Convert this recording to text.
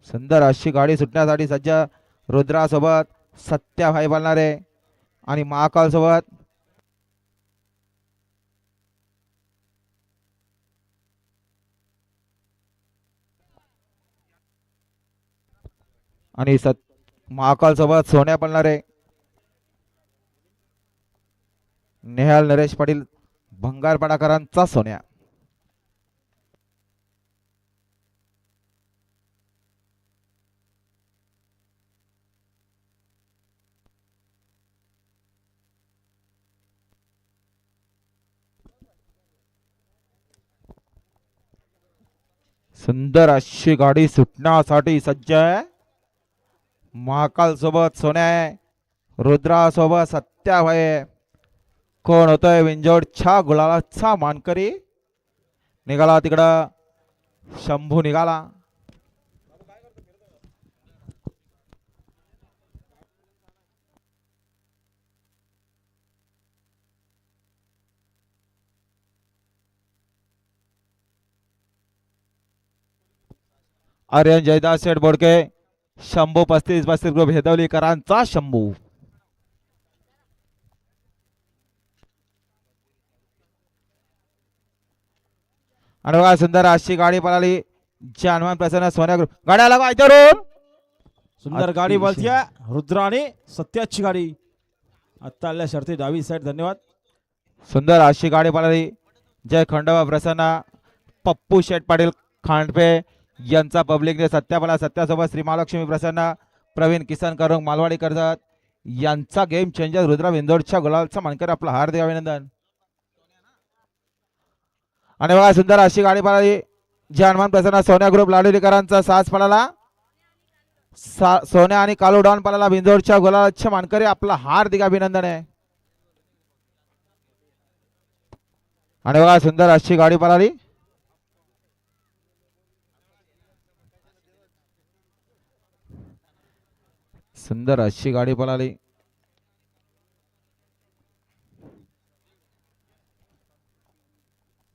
सुंदर अशी गाडी सुटण्यासाठी सज्ज रुद्रासोबत सत्याभाई बोलणारे आणि महाकाल सोबत आणि महाकाल सोबत सोन्या बोलणारे नेहाल नरेश पाटील भंगारपाडाकरांचा सोन्या. सुंदर अशी गाडी सुटण्यासाठी सज्ज आहे. महाकाल सोबत सोन्या आहे, रुद्रा सोबत सत्याभाई आहे. कोण होतोय विंजोडच्या गुलालाचा मानकरी? निघाला तिकडं शंभू निघाला. आर्यन जयदास शेठ बोडके शंभू 35 ग्रुप हेदवलीकरांचा शंभू. आणि बघा सुंदर अशी गाडी पळाली. हनुमान प्रसन्न सोन्या ग्रुप गाड्या लागा इथून. सुंदर गाडी बोलतीये रुद्र आणि सत्याची गाडी. आता आल्या शर्ती डावी साईड. धन्यवाद. सुंदर अशी गाडी पळाली. जय खंडोबा प्रसन्न पप्पू शेठ पाटील खांडपे यांचा पब्लिकने सत्यापाला सत्यासोबत श्री महालक्ष्मी प्रसन्न प्रवीण किसन करुंग मालवाडी कर्जत यांचा गेम चेंजर रुद्रा विंदोडच्या गुलालचा मानकर आपला हार्दिक अभिनंदन. आणि बघा सुंदर अशी गाडी पळाली. जे हनुमान प्रसन्न सोन्या ग्रुप लाडोलीकरांचा सास पळाला. सोन्या आणि कालू डॉन पळाला विंदोडच्या गुलालच्या मानकरी आपला हार्दिक अभिनंदन आहे. आणि बघा सुंदर अशी गाडी पळाली. सुंदर अशी गाडी पळाली.